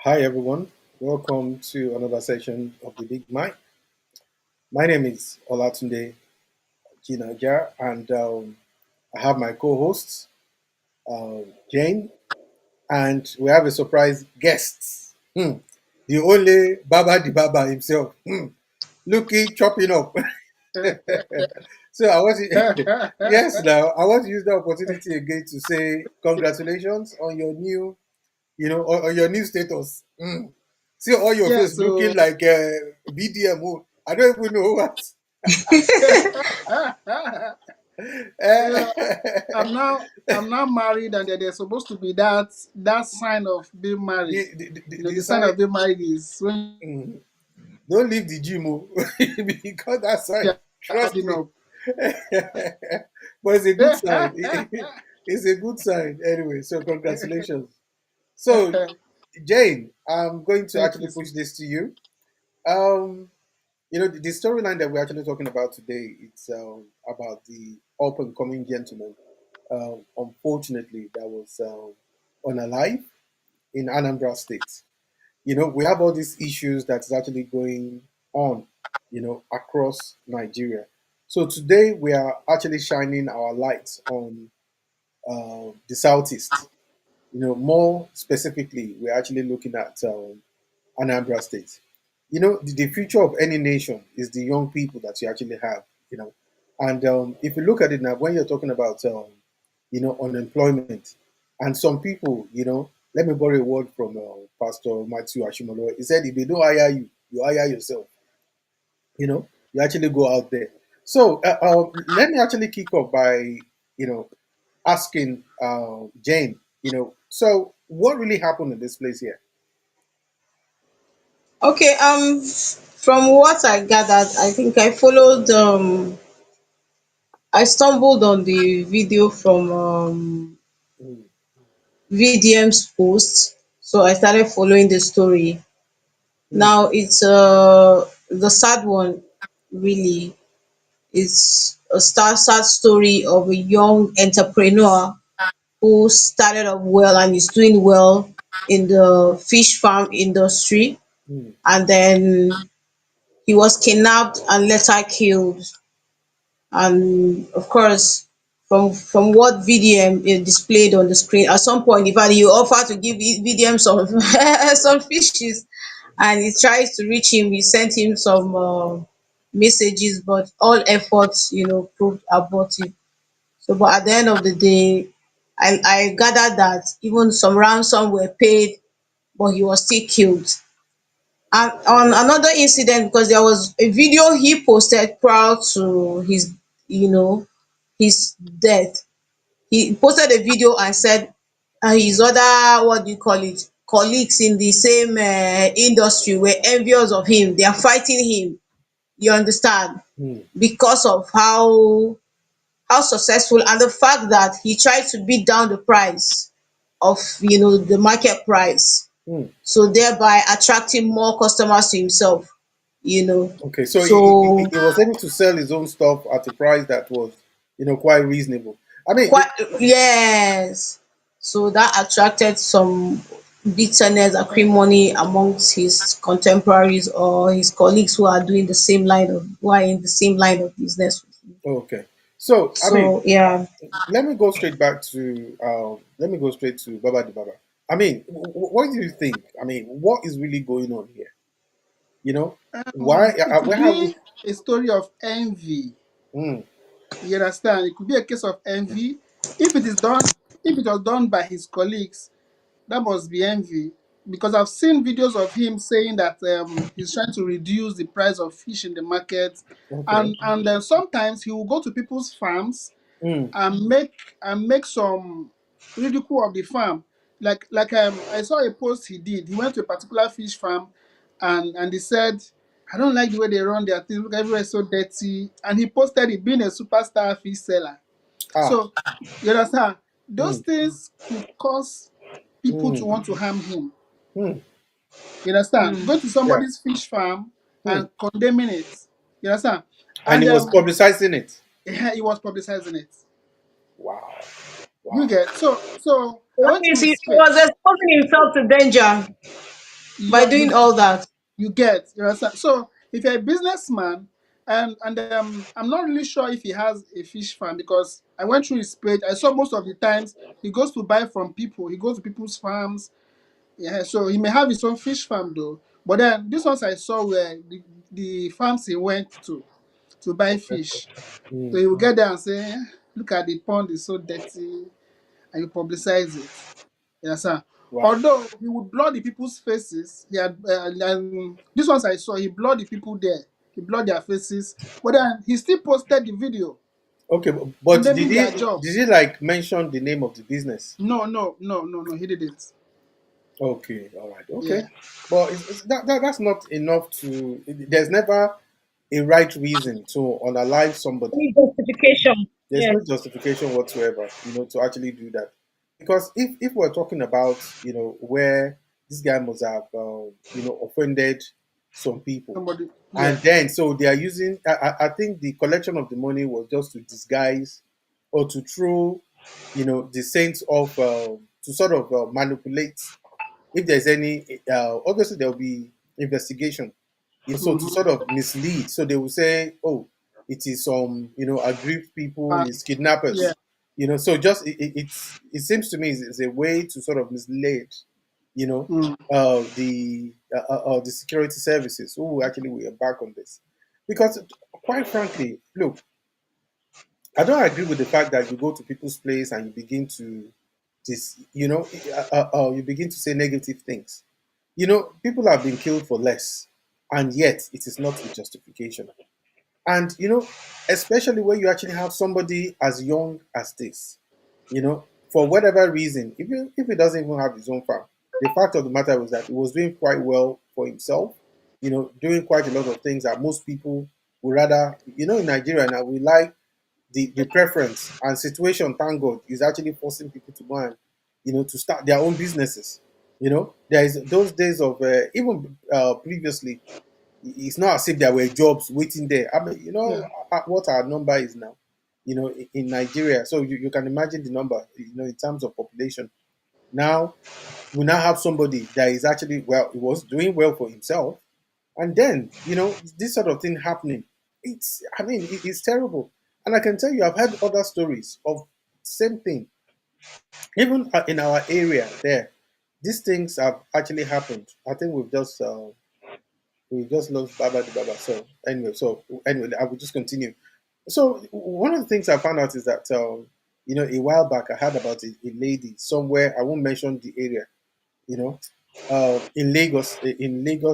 Hi, everyone. Welcome to another session of the Big Mic. My name is Olatunde Jinaja, and I have my co hosts, Jane, and we have a surprise guest. The only Baba the Baba himself, Lucky chopping up. So I want to, yes, now I want to use the opportunity again to say congratulations on your new, on your new status. See all your Yeah, face looking so like BDM. I don't even know what. yeah, the, I'm now married, and they're supposed to be that sign of being married. the The sign sign. of being married is when mm, don't leave the gym because that sign. you're Trust adding me. up. But it's a good sign. It's a good sign anyway. So congratulations. So Jane, I'm going to Thank actually you, push sis. this to you. Um, the storyline that we're actually talking about today, it's about the up and coming gentleman. Unfortunately, that was unalive in Anambra State. We have all these issues that's actually going on, across Nigeria. So today we are actually shining our lights on the southeast. More specifically, we're actually looking at Anambra State. The future of any nation is the young people that you actually have. And if you look at it now, when you're talking about unemployment, and some people, let me borrow a word from Pastor Matthew Ashimolo. He said, if they don't hire you, you hire yourself. You actually go out there. So let me actually kick off by asking Jane. So what really happened in this place here? Okay, from what I gathered, I think I stumbled on the video from Mm, VDM's post, so I started following the story. mm, Now it's the sad one, really. It's a sad story of a young entrepreneur who started up well and is doing well in the fish farm industry, mm. and then he was kidnapped and later killed. And of course, from what VDM displayed on the screen, at some point, in fact, he offered to give VDM some some fishes, and he tries to reach him. He sent him some messages, but all efforts, proved abortive. So, but at the end of the day, I gathered that even some ransom were paid, but he was still killed. And on another incident, because there was a video he posted prior to you know, his death. He posted a video and said his other, what do you call it, colleagues in the same industry were envious of him. They are fighting him. You understand? Hmm. Because of how successful, and the fact that he tried to beat down the price of the market price, Hmm. so thereby attracting more customers to himself. Okay, so So he was able to sell his own stuff at a price that was, quite reasonable. I mean, quite, yes, so that attracted some bitterness, acrimony amongst his contemporaries or his colleagues who are doing the same line of who are in the same line of business with him. okay. So I mean, So yeah. let me go straight to Baba the Baba. I mean, what do you think? I mean, what is really going on here? You know, why? It could Where have we? be a story of envy. Mm, You understand? It could be a case of envy. If it was done by his colleagues, that must be envy. Because I've seen videos of him saying that he's trying to reduce the price of fish in the market, okay. and sometimes he will go to people's farms Mm, and make some ridicule of the farm. I saw a post he did. He went to a particular fish farm, and he said, "I don't like the way they run their things. Look, everywhere is so dirty." And he posted it being a superstar fish seller. ah. So you understand? Those Mm, things could cause people to mm, want to harm him. mm, You understand? Hmm. Going to yeah. somebody's fish farm Mm. and condemning it. You understand? And And he was publicizing it. he was publicizing it. Wow. You Wow. get so That I went to means his he page. was exposing himself to danger. by you doing all that. you get, you understand. So if you're a businessman, I'm not really sure if he has a fish farm, because I went through his page. I saw most of the times he goes to buy from people. He goes to people's farms. Yeah, so he may have his own fish farm though. But then these ones I saw were the farms he went to buy Okay. fish. So Mm. he will get there and say, "Eh, look at the pond, is so dirty," and you publicize it. You understand? Wow. Although he would blur the people's faces, he had these ones I saw, he blurred the people there. He blurred their faces, but then he still posted the video Okay, but condemning their job. did he like mention the name of the business? No, no, no, no, no, he didn't. Okay, all right, okay. Yeah, But that's not enough to. There's never a right reason to unalive somebody. Any justification? There's Yes. no justification whatsoever, to actually do that. Because if we're talking about, where this guy must have, offended some people, somebody. Yeah. and then so they are using. I think the collection of the money was just to disguise or to throw, the sense of, to sort of manipulate. If there's any, obviously there will be investigation, so to Mm-hmm. sort of mislead. So they will say, oh, it is some, aggrieved people, it's Yeah. kidnappers, so just it seems to me it's a way to sort of mislead, you know Mm. the security services who actually will embark on this. Because quite frankly, look, I don't agree with the fact that you go to people's place and you begin to this, you begin to say negative things. People have been killed for less, and yet it is not a justification. And especially when you actually have somebody as young as this, for whatever reason, even if he doesn't even have his own farm, the fact of the matter was that he was doing quite well for himself, doing quite a lot of things that most people would rather, in Nigeria now, we like the preference and situation, thank God, is actually forcing people to go and, to start their own businesses. There is those days of, even previously, it's not as if there were jobs waiting there. I mean, Yeah. what our number is now, in Nigeria. So you can imagine the number, in terms of population. Now, we now have somebody that is actually, well, he was doing well for himself. And then, this sort of thing happening. I mean, it's terrible. And I can tell you, I've heard other stories of same thing. Even in our area there, these things have actually happened. I think we just lost Baba the Baba. So anyway, I will just continue. So one of the things I found out is that, a while back I heard about a lady somewhere. I won't mention the area. You know, in Lagos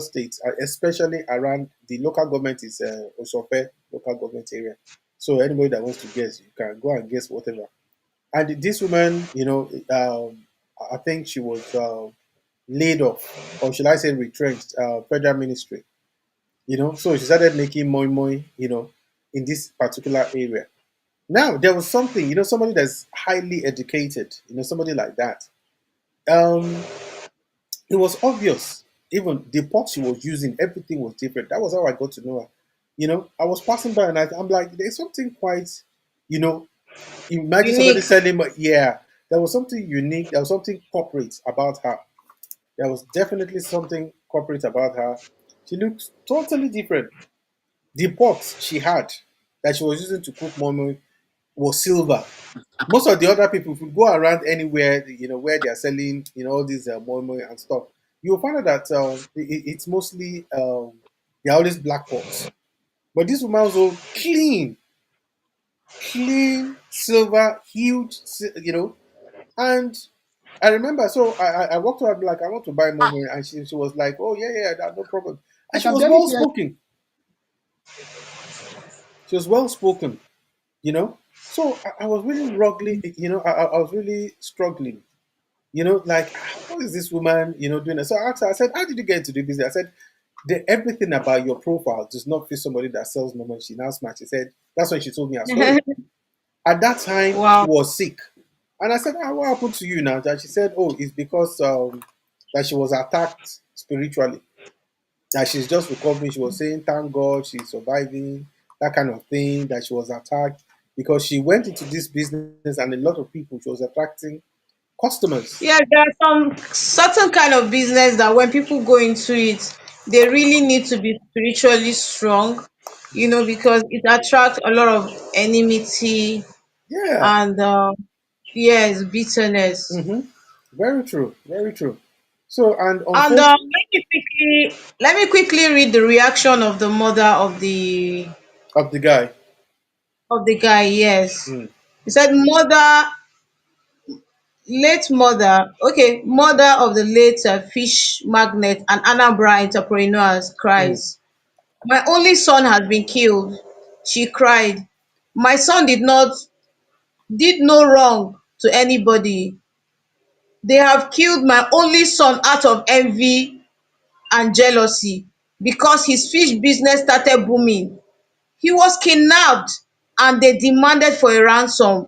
State, especially around the local government is Osope local government area. So anybody that wants to guess, you can go and guess whatever. And this woman, I think she was laid off, or should I say retrenched, federal ministry. So she started making moi moi, in this particular area. Now there was something, somebody that's highly educated, somebody like that. Um, it was obvious. Even the pot she was using, everything was different. That was how I got to know her. I was passing by and I'm like, there's something quite, you know, imagine somebody Unique. selling, yeah, there was something unique. There was something corporate about her. There was definitely something corporate about her. She looks totally different. The pot she had that she was using to cook momo was silver. Most of the other people, if you go around anywhere, where they are selling, all these moi moi and stuff, you'll find out that it's mostly, they're always black pots. But this woman was all clean, clean silver, huge, and I remember. So I walked to her, like, I want to buy moi moi, and she was like, oh yeah, yeah, that, no problem. I And she can was barely well hear. spoken. She was well spoken, you know. So I was really struggling, I was really struggling. Like, how is this woman, doing it? So I asked her, I said, how did you get into the business? I said, everything about your profile does not fit somebody that sells moment. She now smart. She said, that's when she told me her story. At that time, she Wow. was sick. And I said, what happened to you now? And she said, oh, it's because that she was attacked spiritually. That she's just recovering. She was saying, thank God she's surviving, that kind of thing, that she was attacked because she went into this business and a lot of people she was attracting customers. Yeah, there are some certain kind of business that when people go into it, they really need to be spiritually strong, because it attracts a lot of enmity Yeah. and yes, bitterness. Mm-hmm. Very true. Very true. So, and And unfortunately, let me quickly read the reaction of the mother of the guy. of the guy. Yes, Mm, he said, mother of the late fish magnate and Anambra entrepreneurs mm, cries. My only son has been killed, she cried. My son did no wrong to anybody. They have killed my only son out of envy and jealousy because his fish business started booming. He was kidnapped and they demanded for a ransom.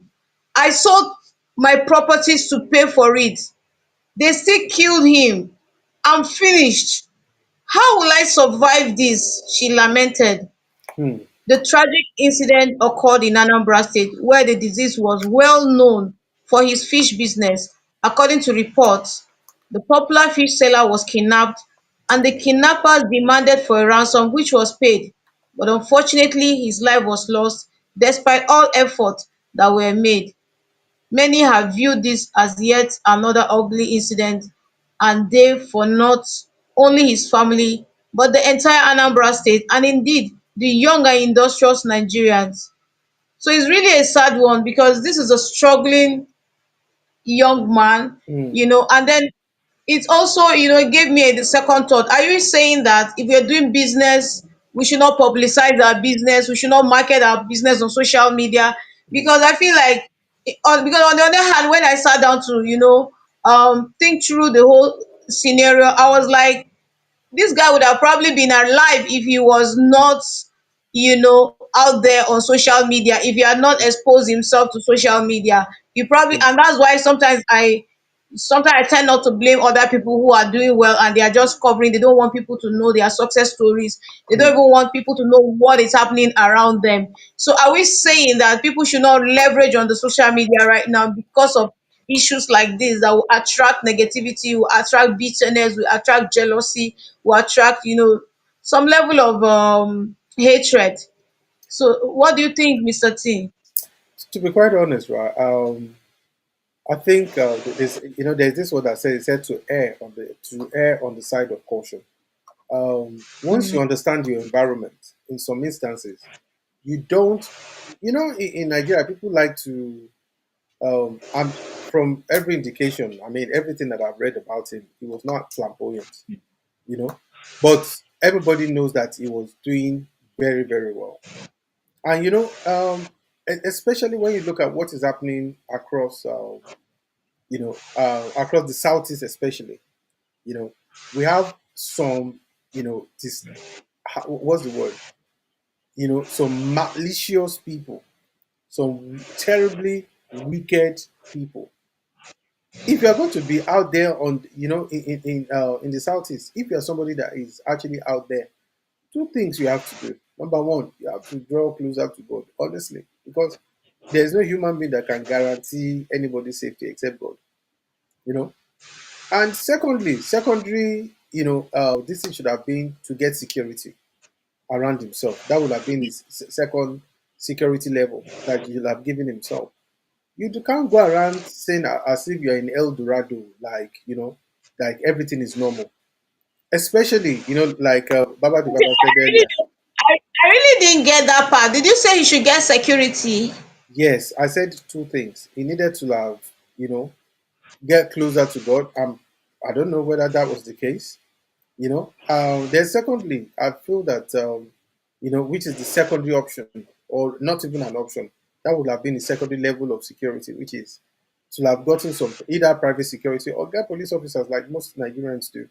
I sold my properties to pay for it. They still killed him. I'm finished. How will I survive this? She lamented. mm, The tragic incident occurred in Anambra State, where the deceased was well known for his fish business. According to reports, the popular fish seller was kidnapped and the kidnappers demanded for a ransom which was paid, but unfortunately his life was lost despite all efforts that were made. Many have viewed this as yet another ugly incident and day for not only his family but the entire Anambra State and indeed the young and industrious Nigerians. So it's really a sad one because this is a struggling young man, mm, and then it also, gave me the second thought. Are you saying that if we're doing business, we should not publicize our business, we should not market our business on social media? mm, Because I feel like, because on the other hand, when I sat down to, think through the whole scenario, I was like, this guy would have probably been alive if he was not, out there on social media, if he had not exposed himself to social media. You probably, mm, and that's why sometimes I tend not to blame other people who are doing well and they are just covering. They don't want people to know their success stories. They don't mm, even want people to know what is happening around them. So are we saying that people should not leverage on the social media right now because of issues like this that will attract negativity, will attract bitterness, will attract jealousy, will attract, some level of hatred? So what do you think, Mr. T? to be quite honest, right? I think there's there's this word that says it said to err on the side of caution. Once you Mm. understand your environment, in some instances, you don't. In Nigeria, people like to. I'm from every indication. I mean, everything that I've read about him, he was not flamboyant. You know, but everybody knows that he was doing very, very well. And especially when you look at what is happening across, across the southeast, especially, you know, we have some, this, what's the word? Some malicious people, some terribly wicked people. If you are going to be out there on, in the southeast, if you are somebody that is actually out there, two things you have to do. Number one, you have to draw closer to God, honestly, because there's no human being that can guarantee anybody's safety except God. You know. And secondary, this thing should have been to get security around himself. That would have been his second security level that you'll have given himself. Can't go around saying as if you're in El Dorado, like like everything is normal. Especially, like Baba the Okay, Baba said I really earlier. don't, I really didn't get that part. Did you say you should get security? Yes, I said two things. He needed to have, you know, get closer to God. I don't know whether that was the case. Then secondly, I feel that which is the secondary option, or not even an option, that would have been the secondary level of security, which is to have gotten some either private security or get police officers like most Nigerians do,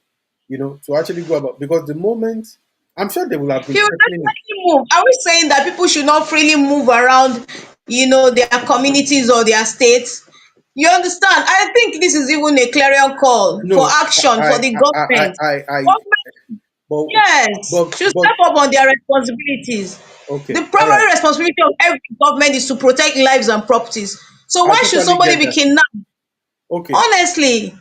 to actually go about, because the moment I'm sure they will have been He will threatening him. definitely move. Are we saying that people should not freely move around, their communities or their states? You understand? I think this is even a clarion call for No, action for the government. I Government, but yes, should but step up on their responsibilities. The okay, all right. primary responsibility of every government is to protect lives and properties. So I why should totally somebody get be that. kidnapped? Okay. Honestly.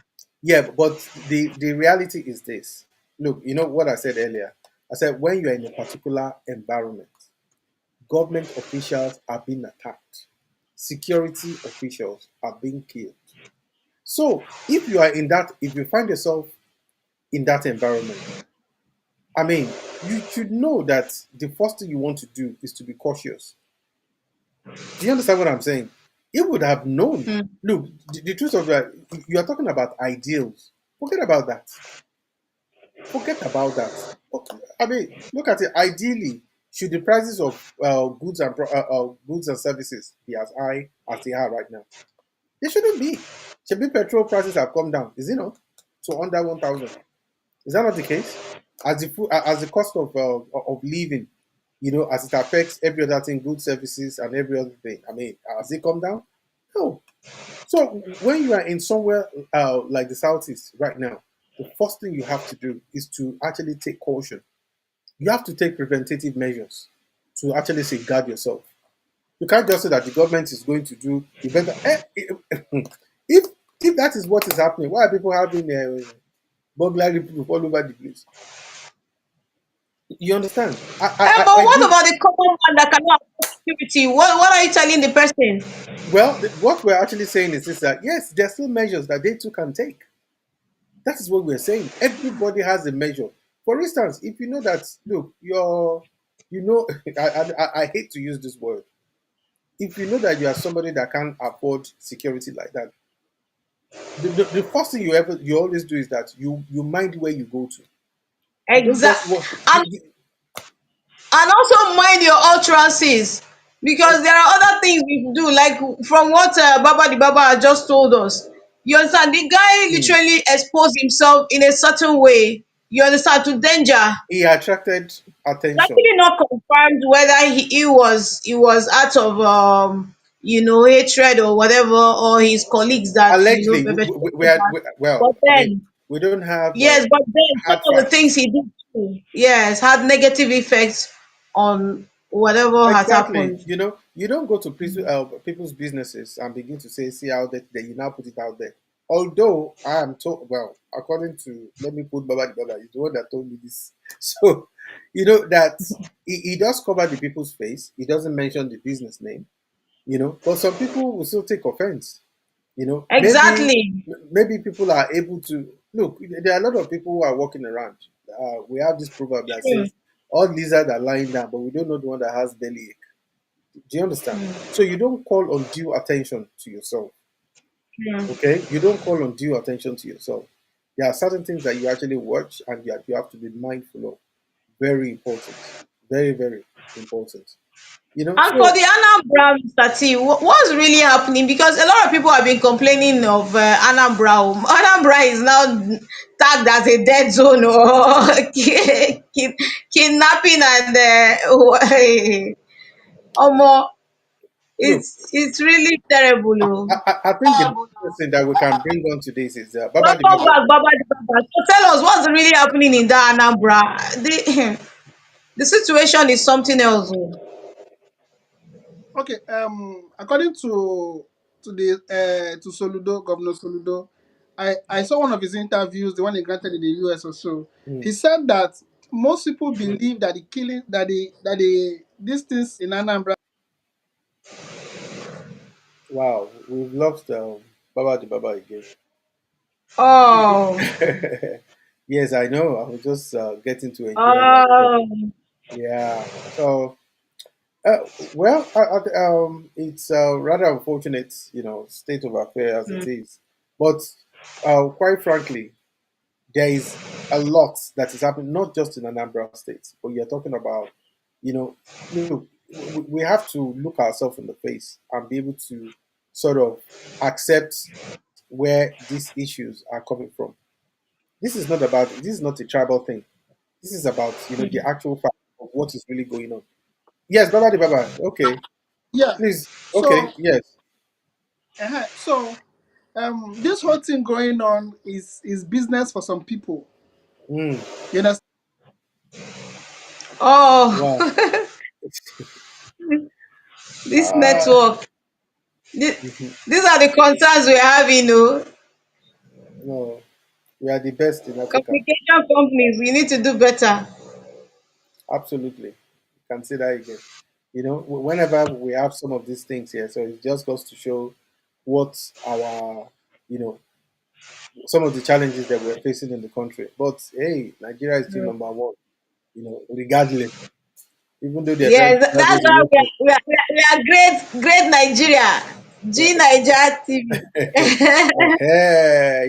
Yeah, but the reality is this. Look, you know what I said earlier. I said when you are in a particular environment, government officials are being attacked, security officials are being killed. So if you are in that, if you find yourself in that environment, I mean, you should know that the first thing you want to do is to be cautious. Do you understand what I'm saying? He would have known. Hmm. Look, the truth of that, you are talking about ideals. Forget about that. Forget about that. Okay, I mean, look at it. Ideally, should the prices of goods and services be as high as they are right now? They shouldn't be. Should be petrol prices have come down? Is it not to under 1,000? Is that not the case? As the cost of living, as it affects every other thing, goods, services, and every other thing. I mean, has it come down? No. So when you are in somewhere like the southeast right now, the first thing you have to do is to actually take caution. You have to take preventative measures to actually safeguard yourself. You can't just say that the government is going to do the better. If if that is what is happening, why are people having burglary proof all over the place? You understand? But I what do. about the common man that cannot afford security? What are you telling the person? Well, what we're actually saying is this: that yes, there are still measures that they too can take. That is what we're saying. Everybody has a measure. For instance, if you know that, look, you know, I hate to use this word. If you know that you are somebody that can't afford security like that, the first thing you always do is that you mind where you go to. You don't just Exact. walk. And also mind your utterances, because there are other things we do, like from what Baba the Baba had just told us. You understand? The guy Hmm. literally exposed himself in a certain way. You understand, to danger. He attracted It's attention. actually not confirmed whether he was out of hatred or whatever, or his colleagues that Allegedly, we perpetrated had that. well, But I mean, then, we don't have yes, but then some hard of the things facts. he did too, yes, had negative effects on whatever has Exactly. happened. You don't go to people's businesses and begin to say, see how that you now put it out there. Although I am told, well, according to, let me put Baba the Baba, he's the one that told me this. So, that he does cover the people's face. He doesn't mention the business name, but some people will still take offense. Maybe Exactly. maybe people are able to look. There are a lot of people who are walking around. We have this proverb that True. says, all lizards are lying down, but we don't know the one that has belly. Do you understand? So you don't call undue attention to yourself. True. Okay? You don't call undue attention to yourself. There are certain things that you actually watch and you have to be mindful of. Very important. Very, very important. And for So the Anambra, Mr. T, what's really happening? Because a lot of people have been complaining of Anambra. Anambra is now tagged as a dead zone, or kidnapping, and omo, look, it's really terrible. Oh. I think the best thing that we can bring on to this is Baba the Welcome Baba. back, Baba the Baba. So tell us what's really happening in that Anambra. The situation is something else. Oh. Okay. According to Soludo, Governor Soludo, I saw one of his interviews, the one he granted in the US or so. He Hmm. said that most people believe that the killing that the these things in Anambra. Wow, we've lost Baba the Baba again. Oh, Yes, I know. I was just getting to enjoy that show. oh, Yeah. So, well, it's rather unfortunate, state of affairs as it is. But quite frankly, there is a lot that is happening, not just in Anambra State, but you're talking about, look, we have to look ourselves in the face and be able to sort of accept where these issues are coming from. This is not a tribal thing. This is about, the actual fact of what is really going on. Yes, Baba the Baba. Okay. Yeah. Please. Okay. So Yes. this whole thing going on is business for some people. Mm. You understand? Wow. oh, this Ah. network. This, Mhm. these are the concerns we're having. Oh. No, we are the best in Africa. Communication companies, we need to do better. Absolutely. You can say that again. Whenever we have some of these things here, so it just goes to show what our, you know, some of the challenges that we're facing in the country. But hey, Nigeria is still Mm. number one, regardless, even though they're trying Yes, to drag that's us why away from. we are great, great Nigeria. G Nigeria TV.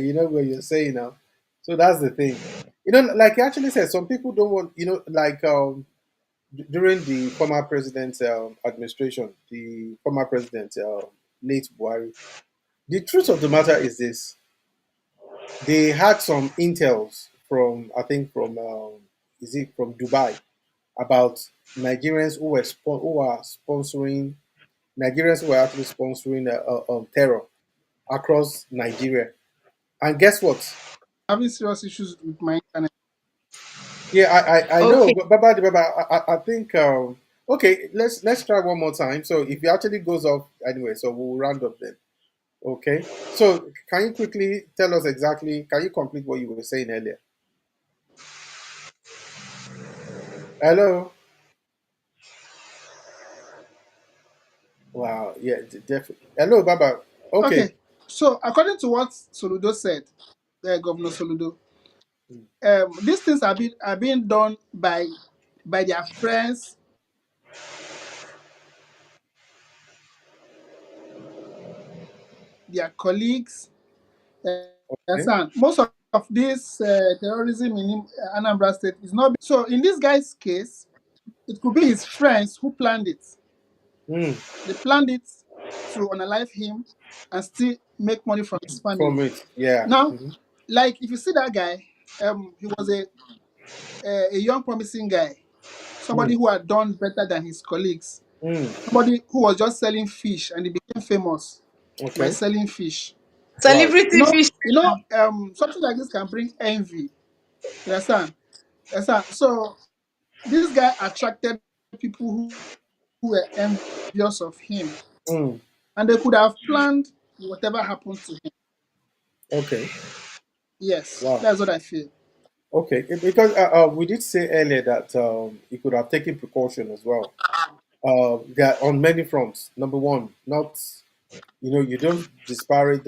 You know what you're saying now. So that's the thing. Like you actually said, some people don't want, like during the former president's administration, the former president, late Buhari. The truth of the matter is this: they had some intels from, I think, from is it from Dubai about Nigerians who are sponsoring Nigerians who are actually sponsoring terror across Nigeria. And guess what? Having serious issues with my internet. Yeah, I know, Okay. but I think okay, let's try one more time. So if it actually goes off anyway, so we'll round up then. Okay. So can you quickly tell us exactly? Can you complete what you were saying earlier? Hello. Wow. Yeah. Definitely. Hello, Baba. Okay. Okay, so according to what Soludo said, Governor Soludo, these things are being done by their friends, their colleagues. Okay. Understand? Most of this terrorism in Anambra State is not. So in this guy's case, it could be his friends who planned it. Mm, They planned it to unalive him and still make money from his from family. it. Yeah. Now, Hmm. like if you see that guy, he was a young promising guy, somebody Mm, who had done better than his colleagues, mm, somebody who was just selling fish and he became famous by okay. selling fish. Wow. Celebrity fish. Something like this can bring envy. You understand? So this guy attracted people who were envious of him, Mm, and they could have planned whatever happened to him. okay. Yes, Wow. that's what I feel. Okay. Because we did say earlier that you could have taken precaution as well. That on many fronts. Number one, not you don't disparage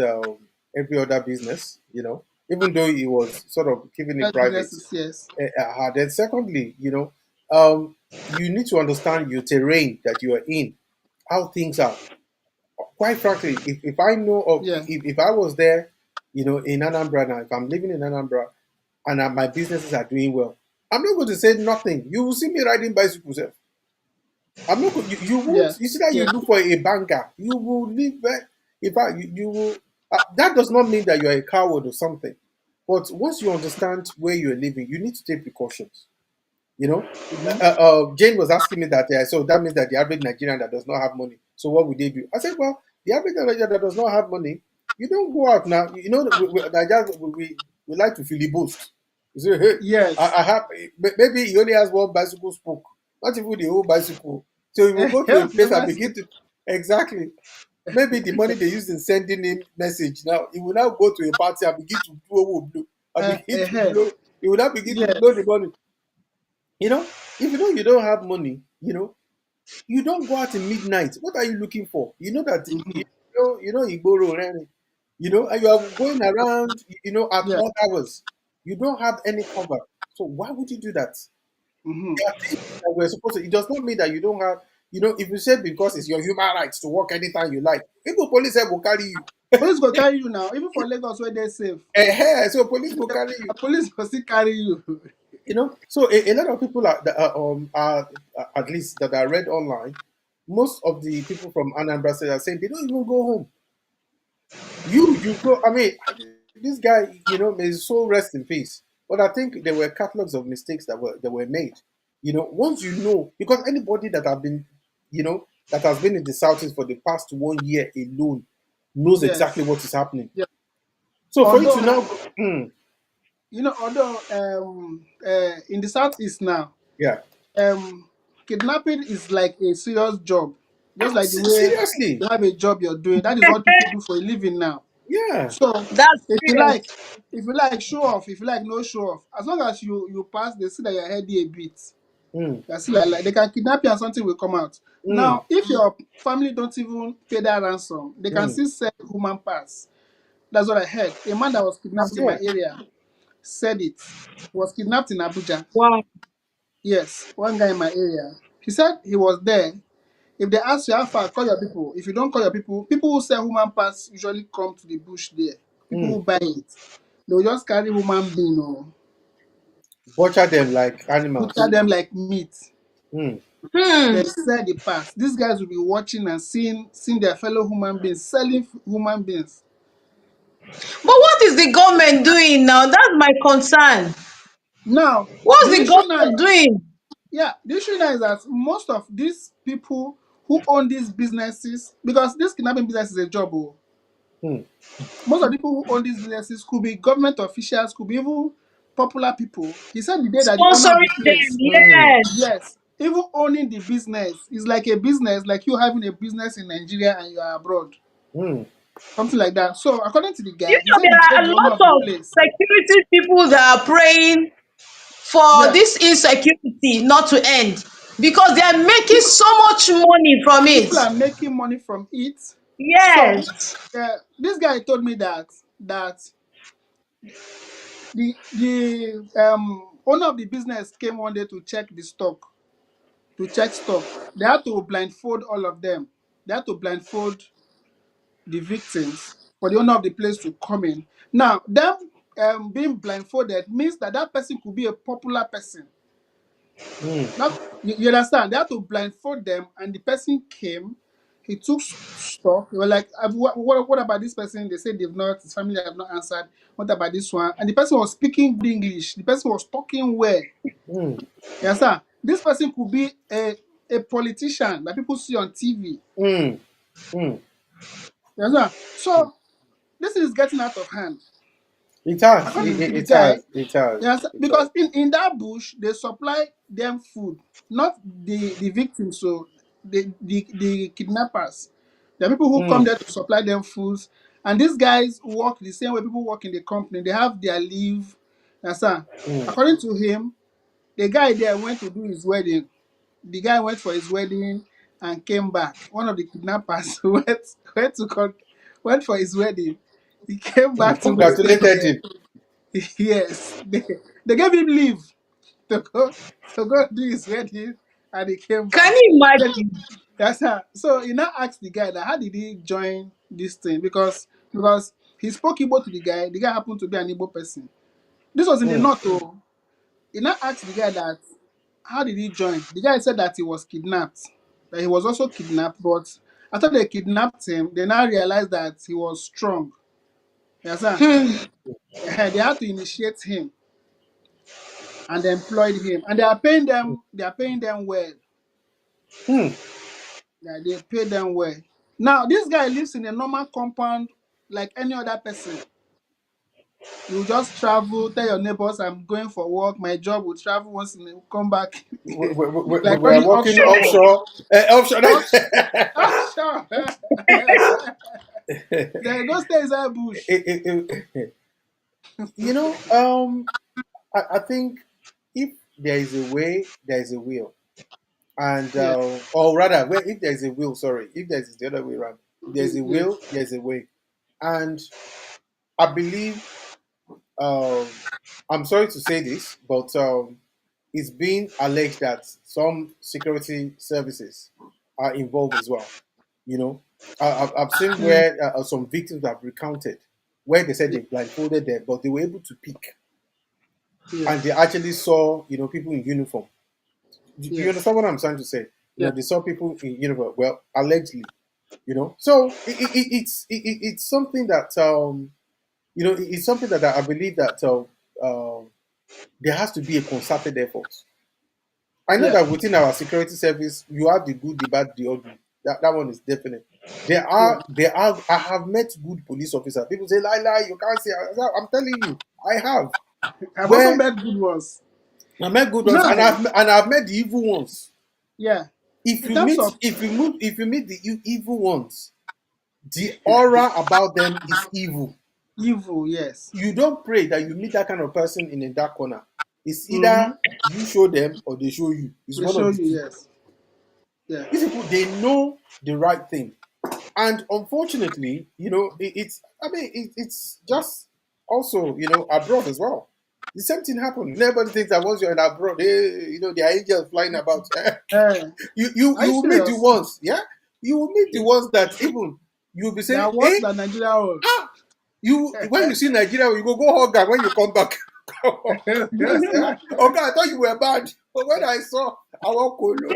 every other business. Even though he was sort of keeping it That private. business is yes. Then secondly, um, you need to understand your terrain that you are in, how things are. Quite frankly, if I know of Yeah. if I was there, in Anambra now, if I'm living in Anambra and my businesses are doing well, I'm not going to say nothing. You will see me riding bicycles. I'm not. You won't. Yeah. You see that you Yeah. look for a banker. You will live there. In fact, you will. That does not mean that you're a coward or something. But once you understand where you're living, you need to take precautions. You know, Hmm. Jane was asking me that. So that means that the average Nigerian that does not have money. So what would they do? I said, well, the average Nigerian that does not have money, you don't go out now. Nigerians, we like to filibuste. You say, hey, Yes. I have. Maybe he only has one bicycle spoke, not even the whole bicycle. So he will go to a The place and begin bicycle. to exactly. Maybe the money they use in sending him message now, he will now go to a party and begin to blow and begin to Uh, blow. He will now begin to blow the yes. money. If you don't have money, you don't go out in midnight. What are you looking for? You know that Hmm. Igboro, Reni, and you are going around, at Yeah. odd hours. You don't have any cover. So why would you do that? Hmm. There are things that we're supposed to. It does not mean that you don't have. If you said because it's your human rights to work anytime you like, people police will carry you. Police go carry you now, even for Lagos where they safe. So police will carry you. Police go still carry you. So a lot of people are at least that I read online. Most of the people from Anambra State are saying they don't even go home. You go. I mean, this guy, may his soul rest in peace. But I think there were catalogs of mistakes that were made. Once because anybody that has been in the southeast for the past 1 year alone knows exactly Yes. what is happening. Yeah. So for you to Although now, in the southeast now, yeah, um, kidnapping is like a serious job. Just like the way seriously, you have a job you're doing. That is what people do for a living now. Yeah. So That's if you like, serious. show off. If you like, no show off. As long as you pass, they see that you're heady a bit. Mm. They see like they can kidnap you and something will come out. Mm. Now, if your family don't even pay that ransom, they can Mm. still sell human parts. That's what I heard. A man that was kidnapped in my Yeah. area said it. He was kidnapped in Abuja. Wow. Yes, one guy in my area. He said he was there. If they ask you how far, call your people. If you don't call your people, people who sell human parts usually come to the bush there. People Mm. who buy it, they'll just carry human being or Butcher them like animals. butcher them like meat. Mm. Hmm. Then sell the parts. These guys will be watching and seeing their fellow human beings selling human beings. But what is the government doing now? That's my concern. Now, What's the the issue now, government doing? yeah, the issue now is that most of these people who own these businesses, because this kidnapping business is a job, oh, Mm. most of the people who own these businesses could be government officials, could be even popular people. He said the day that the owner of the Sponsoring them, place, Mm. yes. yes, even owning the business is like a business, like you having a business in Nigeria and you are abroad, Mm. something like that. So according to the You guy, he know, said there the day are a the owner lot of the of place, security people that are praying for yeah, this insecurity not to end because they are making people so much money from it. people are making money from it. So Yes. this guy told me that the owner of the business came one day to check the stock, to check stock. They had to blindfold all of them. They had to blindfold the victims for the owner of the place to come in. Now, them being blindfolded means that that person could be a popular person. Mm. Not you understand? They had to blindfold them, and the person came. He took stock. They were like, what about this person?" They said they've not. His family have not answered. What about this one? And the person was speaking good English. The person was talking well. Mm. You understand? This person could be a politician that people see on TV. Mm. Mm. You understand? So this is getting out of hand. It has. According to the It guy, has. It has. yes, It has. because in that bush they supply them food, not the victims. So the kidnappers, the people who come Mm. there to supply them foods, and these guys work the same way people work in the company. They have their leave. Yes, sir. Mm. According to him, the guy there went to do his wedding. The guy went for his wedding and came back. One of the kidnappers went to went for his wedding. He came And back to go stay congratulated there. him. Yes, they gave him leave to go do his wedding, and he came Can back. you So, imagine? that's how. So he now asked the guy that how did he join this thing, because he spoke Igbo to the guy. The guy happened to be an Igbo person. This was in the Mm. north. Oh, he now asked the guy that how did he join. The guy said that he was kidnapped. That he was also kidnapped, but after they kidnapped him, they now realized that he was strong. Yes, sir. Hmm. They had to initiate him and they employed him, and they are paying them. They are paying them well. Mm. Yeah, they pay them well. Now this guy lives in a normal compound like any other person. You just travel, tell your neighbors, "I'm going for work. My job will travel once in a come back." Like We are only working offshore. offshore. Offshore. Offshore. They go stay inside bush. You know, I think if there is a way, there is a will, and Yeah, or rather, well, if there is a will, sorry, if there is the other way around, if there is a yeah, will, there is a way, and I believe, um, I'm sorry to say this, but it's being alleged that some security services are involved as well. You know, I've seen where some victims have recounted where they said yeah, they blindfolded them, but they were able to pick, and they yes, actually saw, people in uniform. Do you yes, understand what I'm trying to say? yeah, They saw people in uniform. Well, allegedly, So it's something that it's something that I believe that there has to be a concerted effort. I know yeah, that within our security service, you have the good, the bad, the ugly. That one is definite. yeah. There are. I have met good police officers. People say, "Lie, you can't say." I'm telling you, I have. I've also Where met good ones. I met good ones, and Now, I've met the evil ones. yeah, If in you terms meet of if you meet the evil ones, The aura about them is evil. Evil, yes. You don't pray that you meet that kind of person in a dark corner. It's Mm-hmm. either you show them or they show you. It's They one show of the you, two. yes. Yeah. These people, they know the right thing. And unfortunately, it's, I mean, it's just also, abroad as well. The same thing happened. Nobody thinks that once you're in abroad, hey, there are angels flying about. Hey, are You you will meet the serious? ones, yeah? You will meet the ones that even you'll be They saying, are worse hey, than Nigeria own. ah, when you see Nigeria, you go hug her when you come back. You just say, okay, I thought you were bad. But when I saw our Kolo,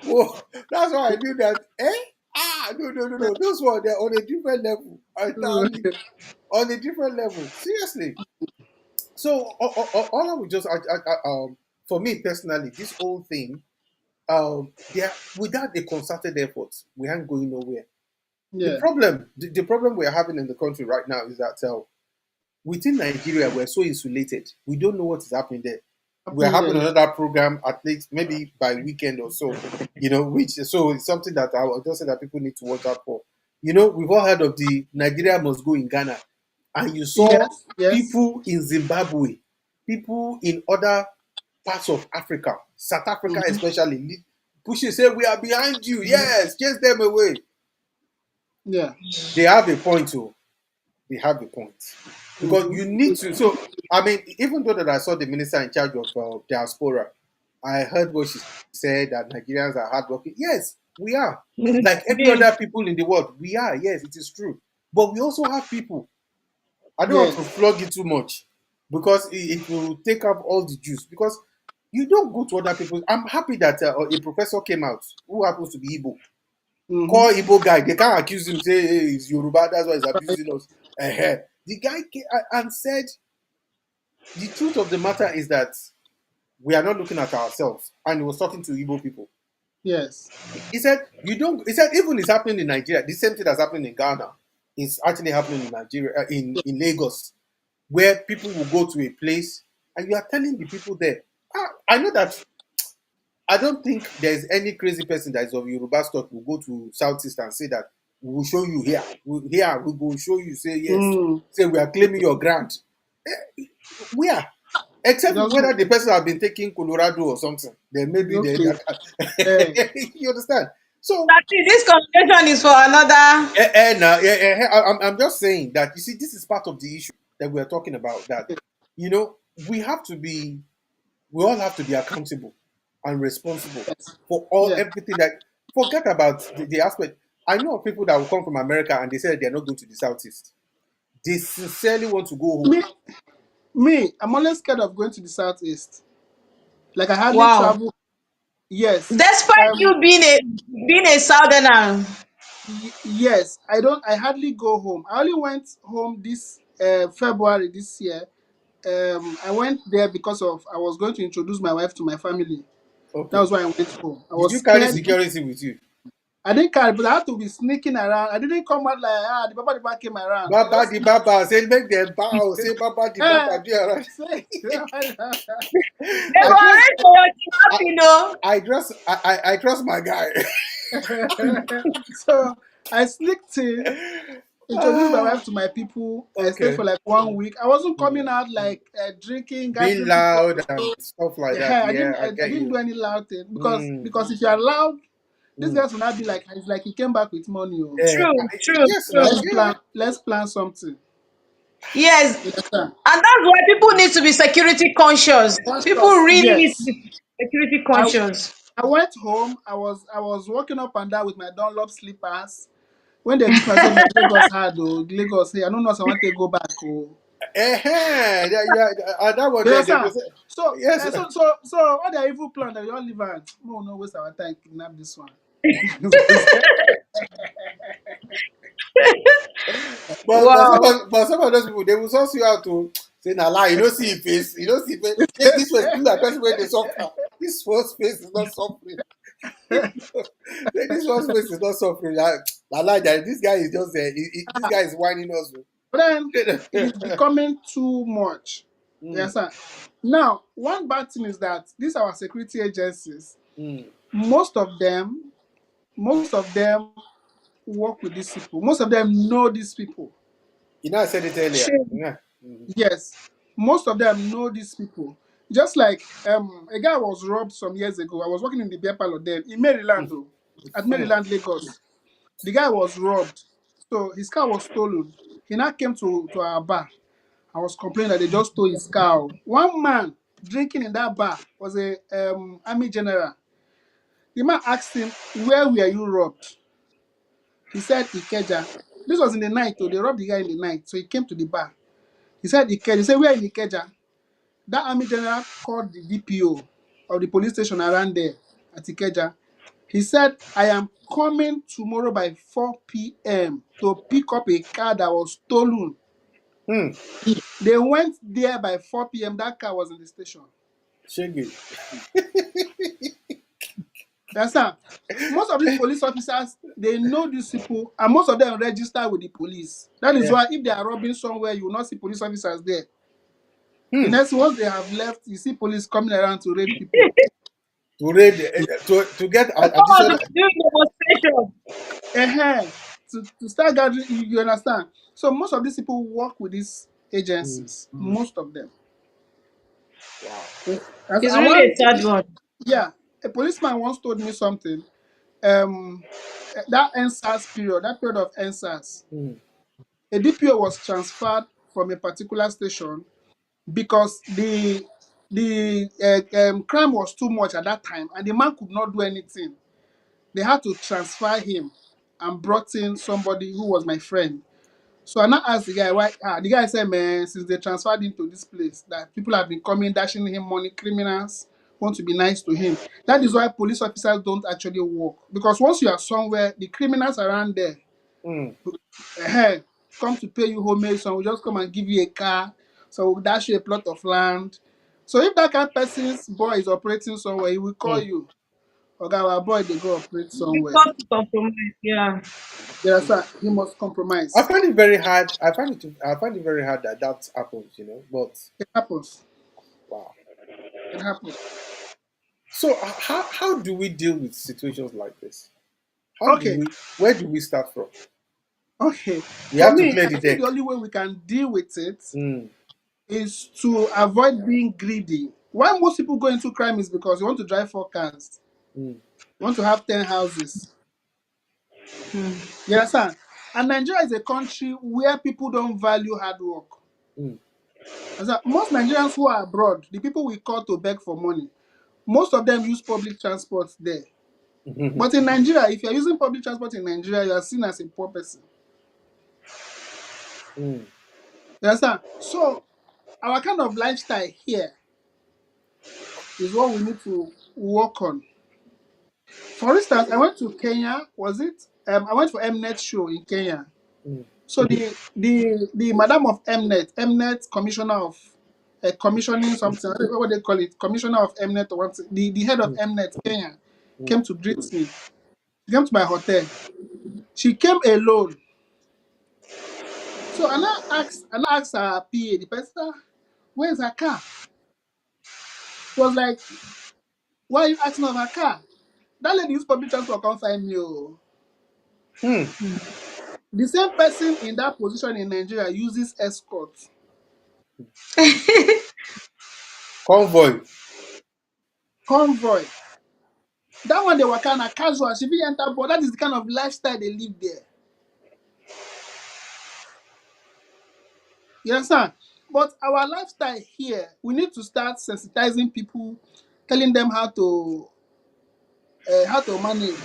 well, that's why I knew that, eh? No, no, no, no. Those ones, they're on a different level. I tell you, on a different level. Seriously. So, all I would just, for me personally, this whole thing, without a concerted effort, we aren't going nowhere. Yeah. The problem we're having in the country right now is that within Nigeria, we're so insulated. We don't know what is happening there. We're Happening there, having yeah. another program at least maybe by weekend or so, which so it's something that I would just say that people need to watch out for. We've all heard of the Nigeria must go in Ghana, and you saw Yes, yes. people in Zimbabwe, people in other parts of Africa, South Africa Mm-hmm. especially, pushing say we are behind you. Yes, chase them away. Yeah. They have a point too. They have a point because Mm-hmm. you need to. So I mean, even though that I saw the minister in charge of diaspora, I heard what she said that Nigerians are hardworking. Yes, we are. Like every Yes. other people in the world, we are. Yes, it is true. But we also have people. I don't want to Yes. flog it too much because it will take up all the juice. Because you don't go to other people. I'm happy that a professor came out who happens to be Igbo. Mm-hmm. Call Igbo guy. They can't accuse him. Say hey, he's Yoruba. That's why he's abusing us. The guy came and said the truth of the matter is that we are not looking at ourselves. And he was talking to Igbo people. Yes. He said, you don't, he said, even it's happening in Nigeria. The same thing that's happening in Ghana is actually happening in Nigeria, in Lagos, where people will go to a place and you are telling the people there. I know that I don't think there's any crazy person that is of Yoruba stock will go to Southeast and say that we will show you here. We will show you, say yes. Mm. Say we are claiming your grant. We are. Except Just whether the person has been taking Colorado or something, then maybe they okay. Hey. you understand. So This conversation is for another. now, I'm just saying that you see, this is part of the issue that we're talking about. That we have to be, we all have to be accountable and responsible Yes. for all Yeah. everything that. Forget about the aspect. I know of people that will come from America and they say they're not going to the southeast. They sincerely want to go home. Me, I'm always scared of going to the southeast. Like I hardly Wow. travel. Yes. Despite you being a southerner. Yes. I hardly go home. I only went home this February this year. I went there because of I was going to introduce my wife to my family. That Okay. was why I went home. I Did was you carry scared. security with you? I didn't carry, but I had to be sneaking around. I didn't come out like the Baba came around. I Baba just the Baba, say make them bow, say Baba the eh, Baba, do around. say, They I go trust arrange for your I, kidnapping though. I trust my guy. so I sneaked in, introduced my Ah, wife to my people. I stayed for okay. like 1 week. I wasn't coming Mm. out like drinking, Being gathering people. loud and stuff like that. Yeah, Yeah, I I get didn't you. do any loud thing Mm, because if you are loud, this mm. guys will not be like it's like he came back with money. Oh. True, true, Yes, now, true. yeah. Let's plan something. Yes. You understand? And that's why people need to be security conscious. People Conscious, really need to yes. be security I conscious. I went home. I was walking up and down with my Dunlop slippers. When they greet me, I said, "Man, Lagos hard oh, Lagos. Hey, I don't know if I want to go back oh." Yeah, that one You there, they understand? go say, So, yes. so all the evil plan that we all live on. No, no waste our time kidnap this one. Wow. But some of those people, they will source you out to say, nah, lie, you don't see his face. You don't see his face. Say, this was you that person where they suffer. This first face is not suffering. Say, this first face is not suffering. Nah, lie, this guy is just, this guy is whining us. But then it is becoming too much. You Mm, understand? Now, one bad thing is that these our security agencies, mm, most of them, most of them work with these people. Most of them know these people. You know, I said it earlier. Sure. Yeah. Mhm. Yes, most of them know these people. Just like a guy was robbed some years ago. I was working in the beer parlor then in Maryland, though, at Hmm. Maryland, Lagos. The guy was robbed, so his car was stolen. He now came to our bar. I was complaining that they just stole his car. One man drinking in that bar was a army general. The man asked him, "Where were you robbed?" He said, "Ikeja." This was in the night, though. They robbed the guy in the night, so he came to the bar. He said, "Ikeja." He said, "Where in Ikeja?" That army general called the DPO of the police station around there at Ikeja. He said, "I am coming tomorrow by 4 p.m. to pick up a car that was stolen." Hmm. They went there by 4 p.m. That car was in the station. Shaggy. You understand? Most of these police officers, they know these people, and most of them register with the police. That is Yeah. why if they are robbing somewhere, you will not see police officers there. The Hmm. next, once they have left, you see police coming around to raid people. To raid, to get Someone additional. is doing demonstration. uh to start gathering, you understand? So most of these people work with these Hmm. agencies. Hmm. Most of them. Wow. Yes. It's I really a want, sad one. yeah. A policeman once told me something. Um, that NSAS period, that period of NSAS, Hmm. a DPO was transferred from a particular station because the crime was too much at that time, and the man could not do anything. They had to transfer him and brought in somebody who was my friend. So I now asked the guy why. The guy said, "Man, since they transferred him to this place, that people have been coming, dashing him money, criminals want to be nice to him. That is why police officers don't actually work. Because once you are somewhere, the criminals around there Hmm. eh, come to pay you homage, so we'll just come and give you a car, so we'll dash you a plot of land. So if that kind of person's boy is operating somewhere, he will call Hmm. you. Okay, our boy they go operate You've somewhere. got to compromise. Yeah. Yes, sir. He must I compromise. find it very hard. I find it very hard that that happens. You know. But It happens. wow. It happens. So how do we deal with situations like this? How do Okay. we? Where do we start from? Okay. We For have to me, clear I the think the deck. only way we can deal with it Hmm. is to avoid being greedy. Why most people go into crime is because you want to drive 4 cars, Hmm. you want to have 10 houses. Hmm. You understand? And Nigeria is a country where people don't value hard work. Hmm. As a, most Nigerians who are abroad, the people we call to beg for money, most of them use public transport there. But in Nigeria, if you're using public transport in Nigeria, you are seen as a poor person. Hmm. You understand? So our kind of lifestyle here is what we need to work on. For instance, I went to Kenya. Was it? I went for Mnet show in Kenya. Hmm. So the madam of Mnet commissioner of commissioning something. I don't know what they call it, commissioner of Mnet or what? The head of Hmm. Mnet Kenya Hmm. came to greet me. She came to my hotel. She came alone. So and I asked her PA, the person, where's her car? She was like, why are you asking of her car? That lady use public transport, can't find me. Oh. Hmm. The same person in that position in Nigeria uses escort, Convoy. convoy. That one they were kind of casual. She be enter, but that is the kind of lifestyle they live there. You understand? But our lifestyle here, we need to start sensitizing people, telling them how to manage,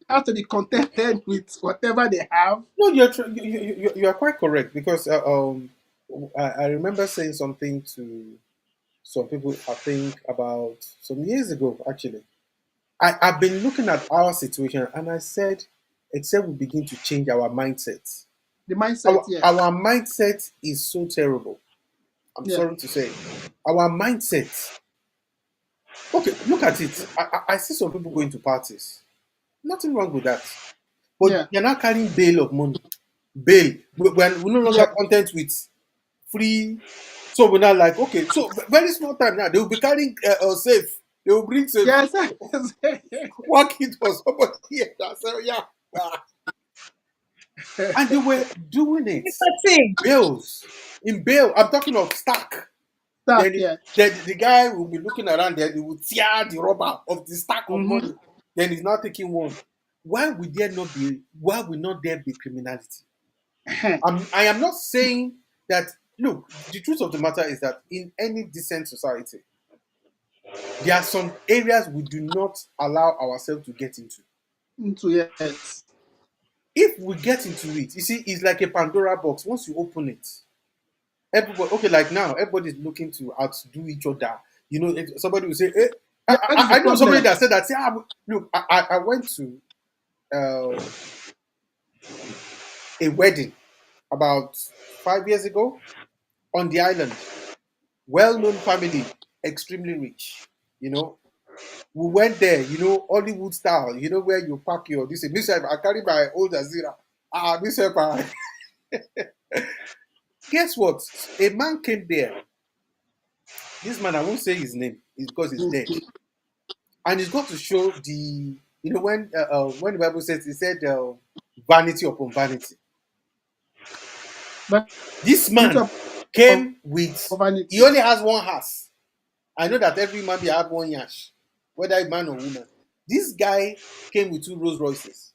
how to be contented with whatever they have. No, you are quite correct because I remember saying something to some people. I think about some years ago. Actually, I've been looking at our situation, and I said, except we begin to change our mindsets. The mindset, Our mindset is so terrible. I'm yeah, sorry to say, our mindset. Okay, look at it. I see some people going to parties. Nothing wrong with that. But yeah, you're not carrying bail of money. Bail. We're no yeah. longer content with free. So we're not like, okay, so very small time now, they will be carrying safe. They will bring safe, Yes. work it for somebody here. So, yeah. and they were doing it. It's a thing. Bills in bail. I'm talking of stack. Stuck, Then yeah. the guy will be looking around there. He will tear the rubber of the stack of Mm-hmm. money. Then he's not taking one. Why would there not be? Why will not there be criminality? I am not saying that. Look, the truth of the matter is that in any decent society, there are some areas we do not allow ourselves to get into. Into, yes. If we get into it, you see, it's like a Pandora box. Once you open it, everybody, okay, like now, everybody's looking to outdo each other. You know, somebody will say, hey, Yeah, that is the I know somebody problem. that said that. Say, look, I went to uh, a wedding about 5 years ago on the island. Well-known family, extremely rich. You know, we went there. You know, Hollywood style. You know where you park your this. This I carry my old Azira. This guess what? A man came there. This man, I won't say his name, is because he's dead, Okay. and he's got to show the. You know when the Bible says, it said vanity upon vanity. But This it's man of came with. He vanity. only has one house. I know that every man be have one yash, whether a man or woman. This guy came with two Rolls Royces.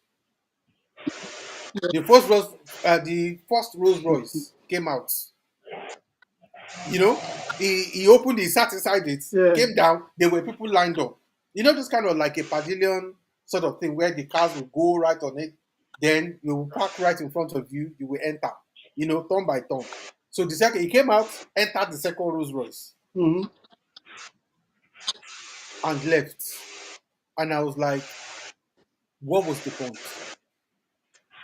The first Rolls Royce came out. You know, he opened, he sat inside it, Yeah. came down. There were people lined up. You know, this kind of like a pavilion sort of thing where the cars will go right on it. Then you will park right in front of you. You will enter. You know, turn by turn. So the second he came out, entered the second Rolls Royce Mm-hmm. and left. And I was like, what was the point?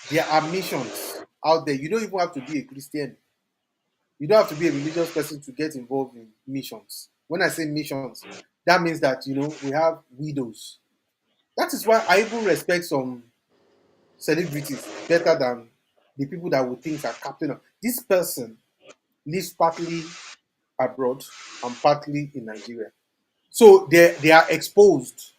There are missions out there. You don't even have to be a Christian. You don't have to be a religious person to get involved in missions. When I say missions, that means that we have widows. That is why I even respect some celebrities better than the people that would think are captain of. This person lives partly abroad and partly in Nigeria. So they are exposed.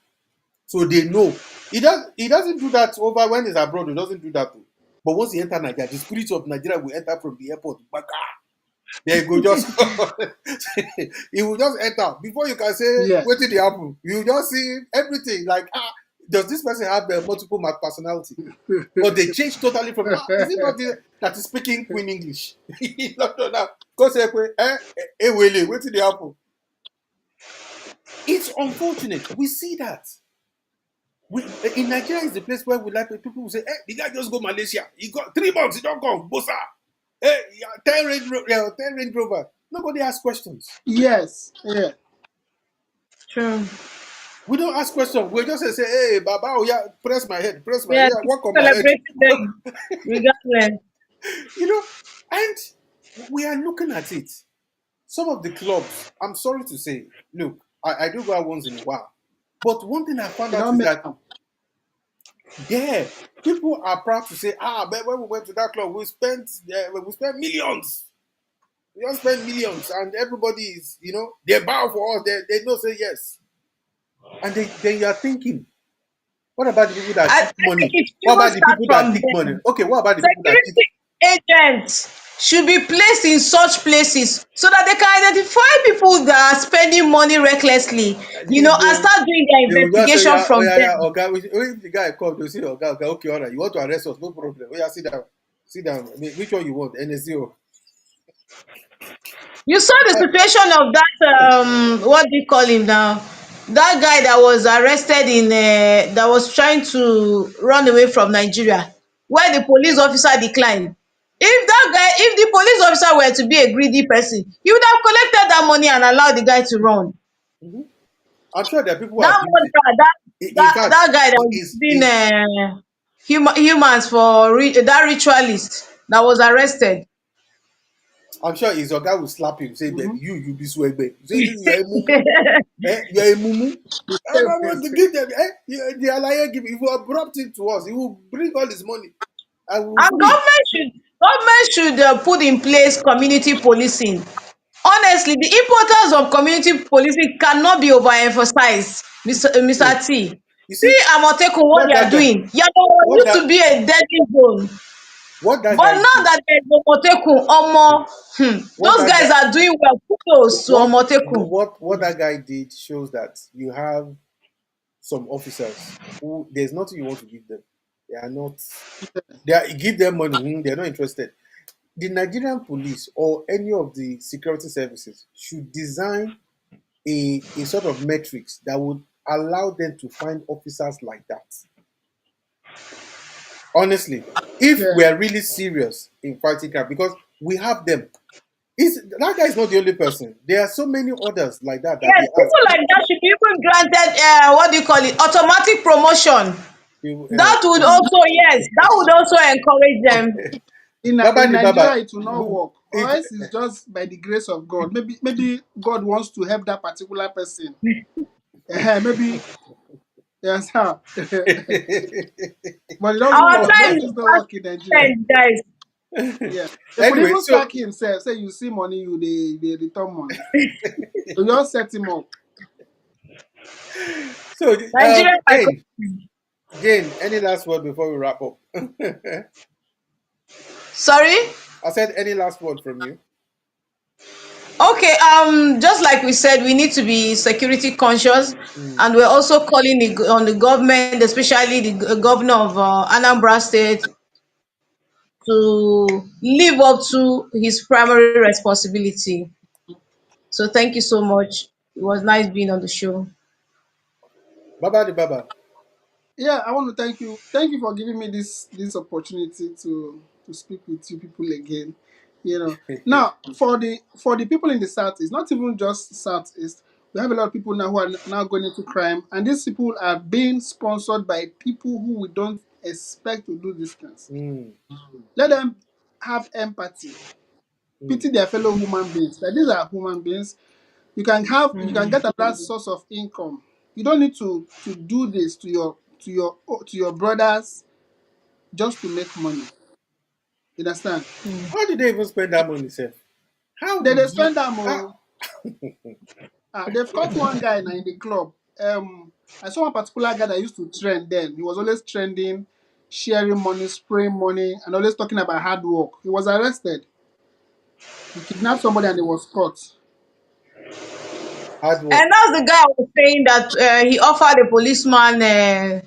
So they know. He doesn't do that over when he's abroad, he doesn't do that too. But once he enter Nigeria, the spirit of Nigeria will enter from the airport. There you go, just he will just enter. Before you can say Yeah. what did the happen, you just see everything like does this person have multiple personality? Or they change totally from is it not that is speaking Queen English? No. Go say wait, what did the happen? It's unfortunate. We see that. We in Nigeria is the place where we like people will say, hey, the guy just go Malaysia. He got 3 months, he don't come, bossa. Hey, yeah, 10 Range Rover. Nobody asks questions. Yes. Yeah. True. We don't ask questions. We just say, hey, Baba, oh yeah, press my head, Yeah, yeah, walk on my head. celebrating them regardless. you know, and we are looking at it. Some of the clubs, I'm sorry to say, look, I do go out once in a while. But one thing I found You out don't is make that them. there, people are proud to say, but when we went to that club, we spent millions. We just spent millions, and everybody is, they bow for us. They don't say yes, and then you are thinking, what about the people that I keep think money? it should What even about the start people that from keep money? them. Okay, what about the people that keep? Security agents should be placed in such places so that they can identify people that are spending money recklessly, and They, start doing their they will just say, investigation yeah, oh from yeah, yeah, them. okay. If the guy comes, they say, okay, okay, all right. You want to arrest us? No problem. Oh yeah, sit down. I mean, which one you want? NSO. You saw the situation of that what do you call him now? That guy that was arrested in that was trying to run away from Nigeria, where the police officer declined. If the police officer were to be a greedy person, he would have collected that money and allowed the guy to run. Mhm. I'm sure there are people who That abuse it. murderer, that In that fact, that guy that was doing is humans for that ritualist that was arrested. I'm sure his oga will slap him, say, Mm-hmm. you be swagbe. Say, you are a mumu. You are a mumu. I don't want to give them. The alliance give. If you have brought it to us, he will bring all his money. I will And free. government should put in place community policing. Honestly, the importance of community policing cannot be overemphasized, Mr. No, T. you See see Amotekun what what they are that guy, doing. Yabo what used to that be a deadly zone. what that But guy now did, that there's Omotekun, what those that guys guy, are doing well. Kudos to Omotekun. what that guy did shows that you have some officers who there's nothing you want to give them. They are not. They are, give them money. They're not interested. The Nigerian police or any of the security services should design a sort of metrics that would allow them to find officers like that. Honestly, if Yeah. we are really serious in fighting crime, because we have them. That guy is not the only person. There are so many others like that Yes, he has. people like that should be even granted what do you call it? Automatic promotion. That would also, yes, that would also encourage them. Baba In the Nigeria, Baba, it will not work, or it, else it's just by the grace of God. Maybe God wants to help that particular person. Maybe yes, sir. But it doesn't Our work. time Those is things don't fast work in Nigeria. spent, guys. Yeah, they could anyway, even so sack himself. Say you see money, they return money. So you just set him up. so Nigeria are Jane, any last word before we wrap up? sorry. I said any last word from you. Okay, just like we said, we need to be security conscious, Mm, and we're also calling on the government, especially the governor of Anambra State, to live up to his primary responsibility. So thank you so much. It was nice being on the show. Baba the Baba. Yeah, I want to thank you. Thank you for giving me this opportunity to speak with you people again. Now for the people in the southeast, not even just southeast, we have a lot of people now who are now going into crime, and these people are being sponsored by people who we don't expect to do these things. Mm, Let them have empathy, mm. pity their fellow human beings. Like these are human beings. You can get another source of income. You don't need to do this to your brothers just to make money. You understand? How did they even spend that money, sir? How They would spend you? that How, more. They've caught one guy now in the club. I saw one particular guy that used to trend then. He was always trending, sharing money, spraying money, and always talking about hard work. He was arrested. He kidnapped somebody and he was caught. hard work. And that's the guy I was saying that he offered a policeman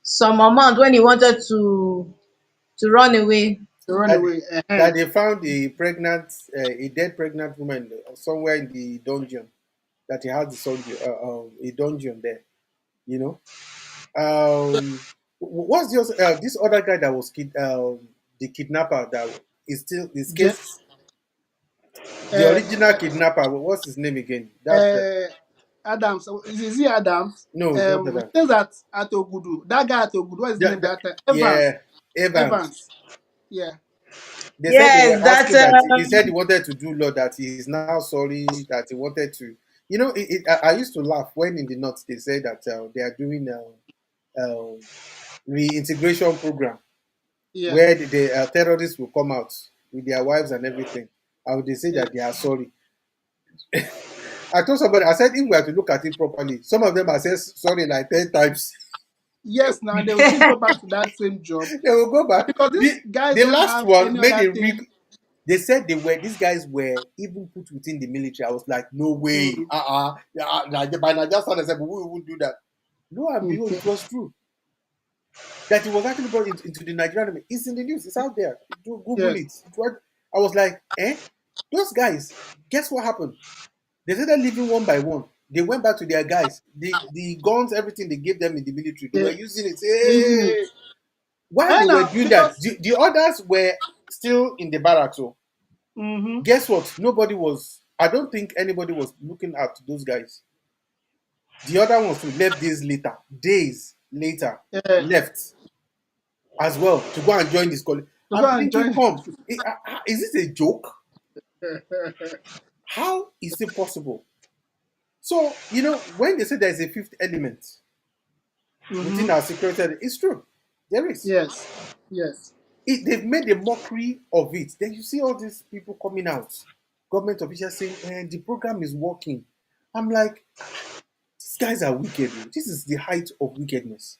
some amount when he wanted to run away. He run That, away. that they found a dead pregnant woman somewhere in the dungeon. That he has a dungeon there. You know. What's this other guy that was the kidnapper that is still his Ja- case? The uh, original kidnapper. What's his name again? uh, Adams. Is he Adams? No, it's not He that. says that at Ogudu. That guy at Ogudu, what is his name that time? Evans. Yeah, Evans. Evans. Yeah. They said they were Yes, that asking that he said he wanted to do law, that he is now sorry, that he wanted to. I used to laugh when in the north they say that they are doing reintegration program Yeah. where the terrorists will come out with their wives and everything. And they say Yeah. that they are sorry. I told somebody, I said, if we are to look at it properly, some of them are saying sorry like 10 times. Yes, now they will still go back to that same job They will go back. because these guys The don't last have one any made other a real. thing. They said these guys were even put within the military. I was like, no way. Mm, By now, just started saying, but we won't do that. Lo and mm, behold, it was true that he was actually brought into the Nigerian army. It's in the news. It's out there. Google yeah. it. I was like, eh? Those guys, guess what happened? They started leaving one by one. They went back to their guys. The guns, everything they gave them in the military, they were Yeah. using it. Using it. Hey! While they And were now doing that, because the others were still in the barracks. So mm-hmm, guess what? Nobody was. I don't think anybody was looking at those guys. The other ones too left days later, yeah, left as well to go and join this college. to go I'm and thinking, join. come, is this a joke? How is it possible? So, when they say there's a fifth element Mm-hmm. within our security, it's true. There is. Yes. Yes. They've made a mockery of it. Then you see all these people coming out, government officials saying, the program is working. I'm like, these guys are wicked. Oh. This is the height of wickedness.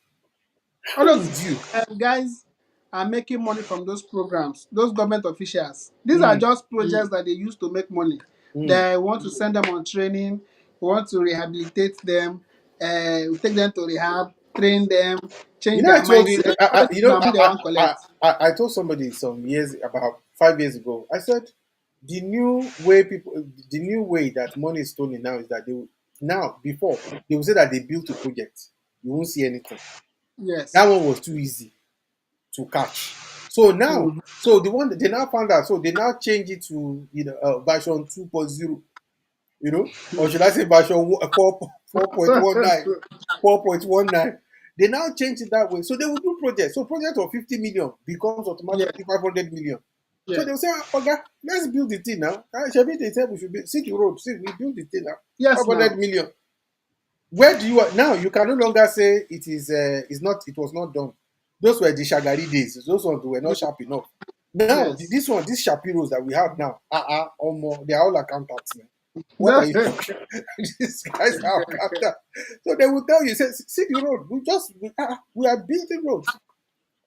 All How those would you? guys are making money from those programs, those government officials. These are Mm, just projects that they use to make money. mm. They want to send them on training, want to rehabilitate them, take them to rehab, train them, You change know, I their told you, mindset. All this na money they want collect. I told somebody some years, about 5 years ago, I said, the new way that money is stolen now is that now, before, they will say that they built a project. You won't see anything. That Yes. one was too easy to catch. So now, Mhm. so the one that they now found out, so they now change it to, version 2.0, or should I say version 4.19, 4.19. They now change it that way. So they will do projects. So project of 50 million becomes Yeah. automatically 500 million. So Yeah. they'll say, okay, let's build the thing now. Shabi, they said we should build, see the road, see, we build the thing now. Yes. 500 Now. million. Where do you now? You can no longer say it is. It's not. It was not done. Those were the Shagari days. Those ones were not Yeah. sharp enough. Now Yes. this one, these Shapiros that we have now, almost they are all accountants, man. What are you talking? These guys are accountants. So they will tell you, say, see the road. We are building roads,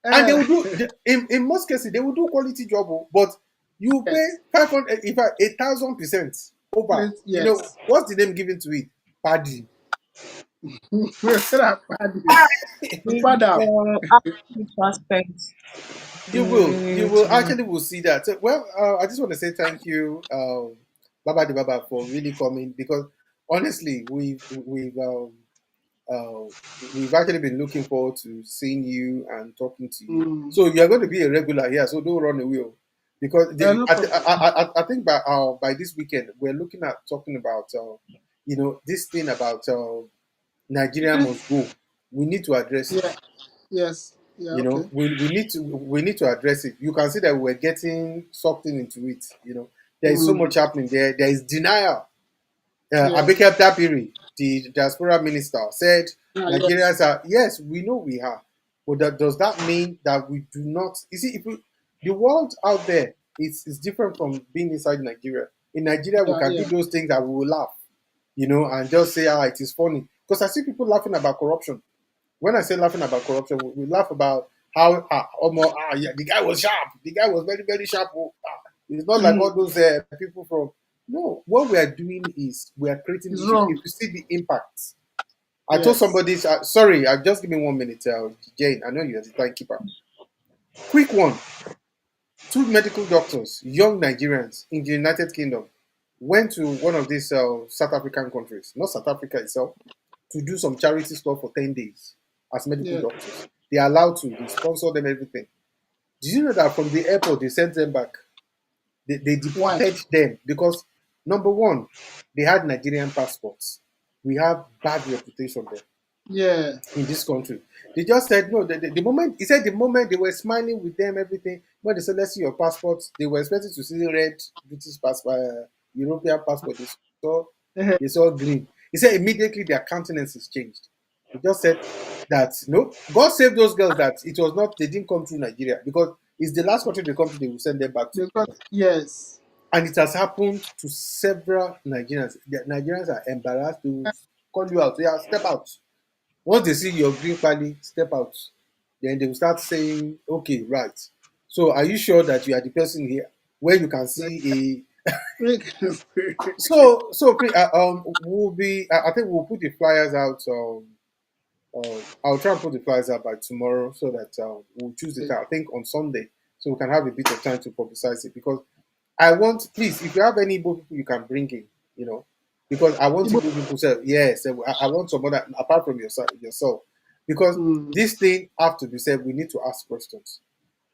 and they Eh, will do. In most cases, they will do quality job, but you pay yes. 500, in fact, 1,000% over. Yes. What's the name given to it? Paddy. It's Padam. attitude aspect. You will actually will see that. So, well, I just want to say thank you, Baba de Baba, for really coming, because honestly, uh, we've actually been looking forward to seeing you and talking to you. Mm. So you are going to be a regular here, so don't run away, because No problem. I think by this weekend we're looking at talking about this thing about Nigeria must go. We need to address it. Yeah. Yes. Yeah. Okay. We need to address it. You can see that we're getting sucked into it. There is so Mm. much happening there. There is denial. Yeah. Abike Tapiri, the diaspora minister, said Ah, Nigerians yes. are, yes, we know we are, but does that mean that we do not? You see, the world out there is different from being inside Nigeria. In Nigeria, we Yeah. can do Yeah. those things that we will laugh, and just say, it is funny. Because I see people laughing about corruption. When I say laughing about corruption, we laugh about how yeah, the guy was sharp. The guy was very, very sharp. It's not like all Mhm. those people from. No, what we are doing is we are creating. It's If wrong. you see the impact, I told Yes. somebody. Sorry, just give me 1 minute, Jane. I know you're the timekeeper. Quick one. Two medical doctors, young Nigerians in the United Kingdom, went to one of these South African countries, not South Africa itself, to do some charity stuff for 10 days as medical Yeah. doctors. They are allowed to, they sponsor them, everything. Did you know that from the airport, they sent them back? They Why? deported them because, number one, they had Nigerian passports. We have bad reputation there Yeah. in this country. They just said no. The moment he said, the moment they were smiling with them, everything. When they said, "Let's see your passports," they were expecting to see red British passport, European passport. They saw green. He said immediately their countenances changed. He just said that no, God save those girls that it was not. They didn't come through Nigeria because it's the last country they come to. They will send them back to, Because yes. and it has happened to several Nigerians. The Nigerians are embarrassed to call you out. Yeah, step out. Once they see your green pally, step out. Then they will start saying, okay, right. So are you sure that you are the person here where you can see a we'll be I think we'll put the flyers out I'll try and put the flyers out by tomorrow so that we'll choose the time, I think on Sunday, so we can have a bit of time to publicize it, because I want, please, if you have any Igbo people you can bring in, you know, because I want Igbo people to say, yes, I want some other, apart from yourself, because Mm. this thing have to be said, we need to ask questions,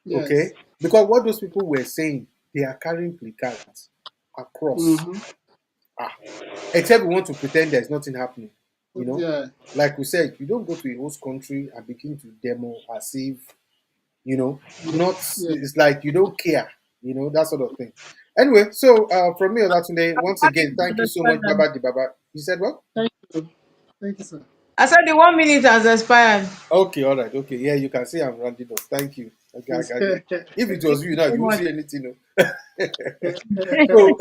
Yes. okay? Because what those people were saying, they are carrying placards across. Mm-hmm. Ah, except we want to pretend there's nothing happening, you know? Yeah. Like we said, you don't go to a host country and begin to demo as if, you know, not, Yeah. it's like you don't care, that sort of thing. Anyway, so from me, Olatunde, once Happy again, to thank you so much, understand. Baba Di Baba. You said what? Thank you. Thank you, sir. I said the 1 minute has expired. Okay, all right, okay. Yeah, you can see I'm rounding up. Thank you. Okay, I Yes. got it. If it Thank was you you now, so you won't much. see anything. No? So,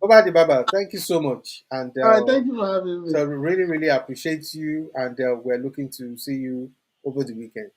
Baba Di Baba, thank you so much. And All right. Thank you for having me. so, we really, really appreciate you. And we're looking to see you over the weekend.